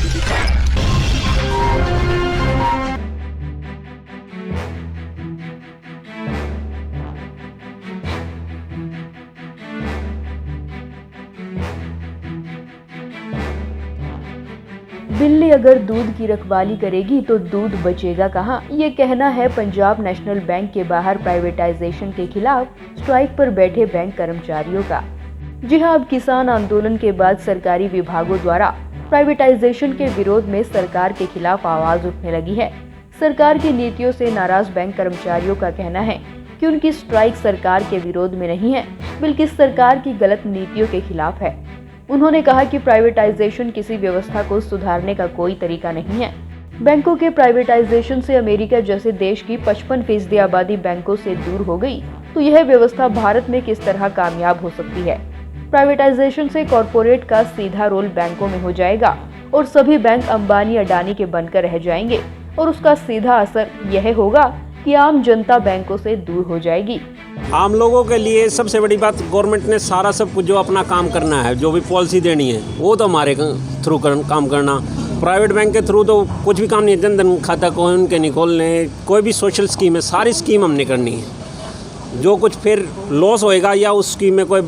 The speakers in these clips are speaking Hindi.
बिल्ली अगर दूध की रखवाली करेगी तो दूध बचेगा कहाँ, ये कहना है पंजाब नेशनल बैंक के बाहर प्राइवेटाइजेशन के खिलाफ स्ट्राइक पर बैठे बैंक कर्मचारियों का। जी हां, अब किसान आंदोलन के बाद सरकारी विभागों द्वारा प्राइवेटाइजेशन के विरोध में सरकार के खिलाफ आवाज उठने लगी है। सरकार की नीतियों से नाराज बैंक कर्मचारियों का कहना है कि उनकी स्ट्राइक सरकार के विरोध में नहीं है, बल्कि सरकार की गलत नीतियों के खिलाफ है। उन्होंने कहा कि प्राइवेटाइजेशन किसी व्यवस्था को सुधारने का कोई तरीका नहीं है। बैंकों के प्राइवेटाइजेशन से अमेरिका जैसे देश की 55% आबादी बैंकों से दूर हो गई, तो यह व्यवस्था भारत में किस तरह कामयाब हो सकती है। प्राइवेटाइजेशन से कॉरपोरेट का सीधा रोल बैंकों में हो जाएगा और सभी बैंक अंबानी अडानी के बनकर रह जाएंगे और उसका सीधा असर यह होगा कि आम जनता बैंकों से दूर हो जाएगी। आम लोगों के लिए सबसे बड़ी बात, गवर्नमेंट ने सारा सब कुछ जो अपना काम करना है, जो भी पॉलिसी देनी है, वो तो हमारे थ्रू काम करना। प्राइवेट बैंक के थ्रू तो कुछ भी काम नहीं है। जनधन खाता कोई उनके नहीं खोलने, कोई भी सोशल स्कीम है, सारी स्कीम हमने करनी है। जो कुछ फिर लॉस होएगा या उस स्कीम में कोई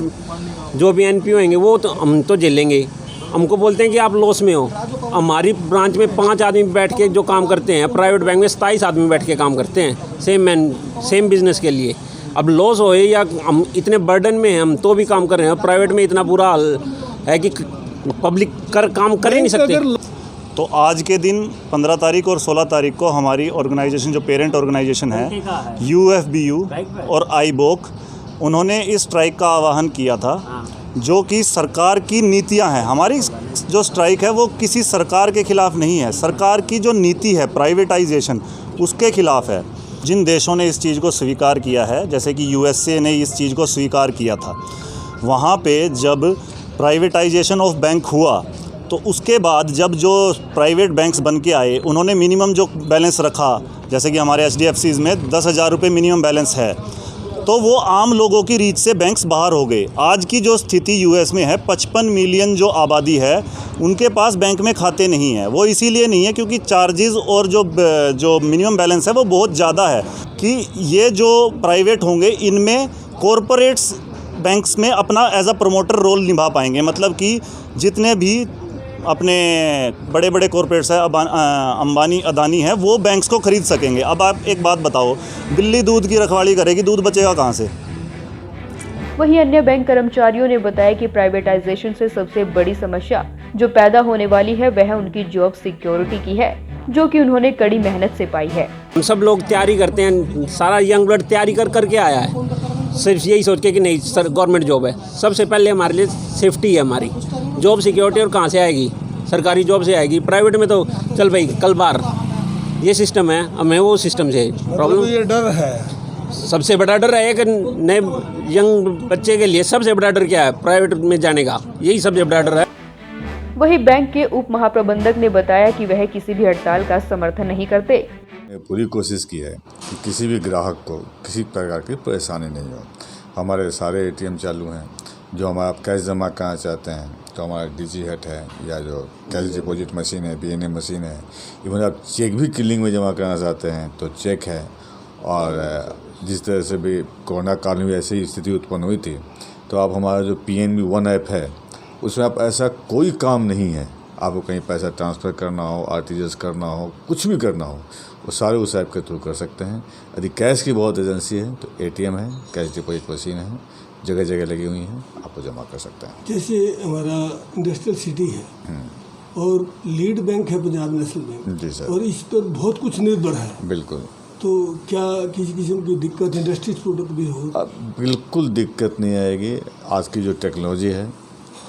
जो भी NPO होंगे वो तो हम तो झेलेंगे। हमको बोलते हैं कि आप लॉस में हो। हमारी ब्रांच में 5 आदमी बैठ के जो काम करते हैं, प्राइवेट बैंक में 27 आदमी बैठ के काम करते हैं सेम बिजनेस के लिए। अब लॉस होए या हम इतने बर्डन में हैं, हम तो भी काम कर रहे हैं। प्राइवेट में इतना बुरा हाल है कि पब्लिक काम कर ही नहीं सकते। तो आज के दिन 15 तारीख और 16 तारीख को हमारी ऑर्गेनाइजेशन, जो पेरेंट ऑर्गेनाइजेशन है UFBU और IBOC, उन्होंने इस स्ट्राइक का आह्वान किया था, जो कि सरकार की नीतियां हैं। हमारी जो स्ट्राइक है वो किसी सरकार के खिलाफ नहीं है, सरकार की जो नीति है प्राइवेटाइजेशन, उसके खिलाफ है। जिन देशों ने इस चीज़ को स्वीकार किया है, जैसे कि USA ने इस चीज़ को स्वीकार किया था, वहाँ पे जब प्राइवेटाइजेशन ऑफ बैंक हुआ तो उसके बाद जब जो प्राइवेट बैंक्स बन के आए, उन्होंने मिनिमम जो बैलेंस रखा, जैसे कि हमारे HDFCs में 10,000 रुपये मिनिमम बैलेंस है, तो वो आम लोगों की रीच से बैंक्स बाहर हो गए। आज की जो स्थिति US में है, 55 मिलियन जो आबादी है, उनके पास बैंक में खाते नहीं है। वो इसीलिए नहीं है क्योंकि चार्जेस और जो मिनिमम बैलेंस है वो बहुत ज़्यादा है। कि ये जो प्राइवेट होंगे, इनमें कॉरपोरेट्स बैंक्स में अपना एज अ प्रमोटर रोल निभा पाएंगे। मतलब कि जितने भी अपने बड़े बड़े कॉरपोरेट्स हैं, अंबानी अदानी है, वो बैंक्स को ख़रीद सकेंगे। अब आप एक बात बताओ, बिल्ली दूध की रखवाली करेगी, दूध बचेगा कहाँ से? वहीं अन्य बैंक कर्मचारियों ने बताया कि प्राइवेटाइजेशन से सबसे बड़ी समस्या जो पैदा होने वाली है वह उनकी जॉब सिक्योरिटी की है, जो कि उन्होंने कड़ी मेहनत से पाई है। हम सब लोग तैयारी करते हैं, सारा यंग ब्लड तैयारी करके आया है, सिर्फ यही सोच के कि नहीं सर गवर्नमेंट जॉब है। सबसे पहले हमारे लिए सेफ्टी है, हमारी जॉब सिक्योरिटी। और कहाँ से आएगी? सरकारी जॉब से आएगी। प्राइवेट में तो चल भाई कल बार, ये सिस्टम है, हमें वो सिस्टम से प्रॉब्लम। ये डर है, सबसे बड़ा डर है कि नए यंग बच्चे के लिए सबसे बड़ा डर क्या है? प्राइवेट में जाने का, यही सबसे बड़ा डर है। वहीं बैंक के उप महाप्रबंधक ने बताया कि वह किसी भी हड़ताल का समर्थन नहीं करते। पूरी कोशिश की है कि किसी भी ग्राहक को किसी प्रकार की परेशानी नहीं हो। हमारे सारे ATM चालू हैं। जो हमारा कैश जमा करना चाहते हैं तो हमारा DigiHat है, या जो कैश डिपॉजिट मशीन है, BNA मशीन है। इवन आप चेक भी क्लियरिंग में जमा करना चाहते हैं तो चेक है। और जिस तरह से भी कोरोना काल में ऐसी स्थिति उत्पन्न हुई थी, तो आप हमारा जो PNB One ऐप है, उसमें आप ऐसा कोई काम नहीं है, आपको कहीं पैसा ट्रांसफ़र करना हो, RTGS करना हो, कुछ भी करना हो, वो सारे उस ऐप के थ्रू कर सकते हैं। यदि कैश की बहुत एजेंसी है तो ATM है, कैश डिपॉजिट मशीन है, जगह जगह लगी हुई हैं, आपको जमा कर सकते हैं। जैसे हमारा इंडस्ट्रियल सिटी है और लीड बैंक है पंजाब नेशनल बैंक, जी सर, और इस पर बहुत कुछ निर्भर है। बिल्कुल। तो क्या किसी किस्म की दिक्कत इंडस्ट्रीज प्रोडक्ट भी हो? बिल्कुल दिक्कत नहीं आएगी। आज की जो टेक्नोलॉजी है,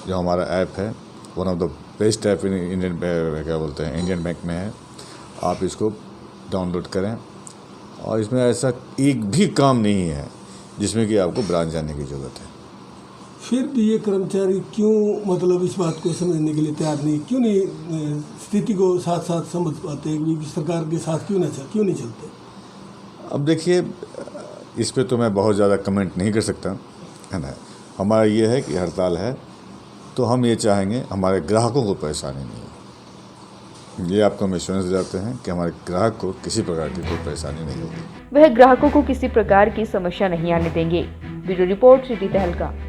जो हमारा ऐप है, one of the best app Indian bank में है। आप इसको डाउनलोड करें, और इसमें ऐसा एक भी काम नहीं है जिसमें कि आपको ब्रांच जाने की ज़रूरत है। फिर भी ये कर्मचारी क्यों मतलब इस बात को समझने के लिए तैयार नहीं, क्यों नहीं स्थिति को साथ साथ समझ पाते कि सरकार के साथ क्यों नहीं चलते? अब देखिए, इस पे तो मैं बहुत ज़्यादा कमेंट नहीं कर सकता, है ना। हमारा ये है कि हड़ताल है तो हम ये चाहेंगे हमारे ग्राहकों को परेशानी नहीं हो। ये आपको हम एश्योरेंस दिलाते हैं कि हमारे ग्राहक को किसी प्रकार की कोई परेशानी नहीं होगी। वह ग्राहकों को किसी प्रकार की समस्या नहीं आने देंगे। ब्यूरो रिपोर्ट, सिटी तहलका।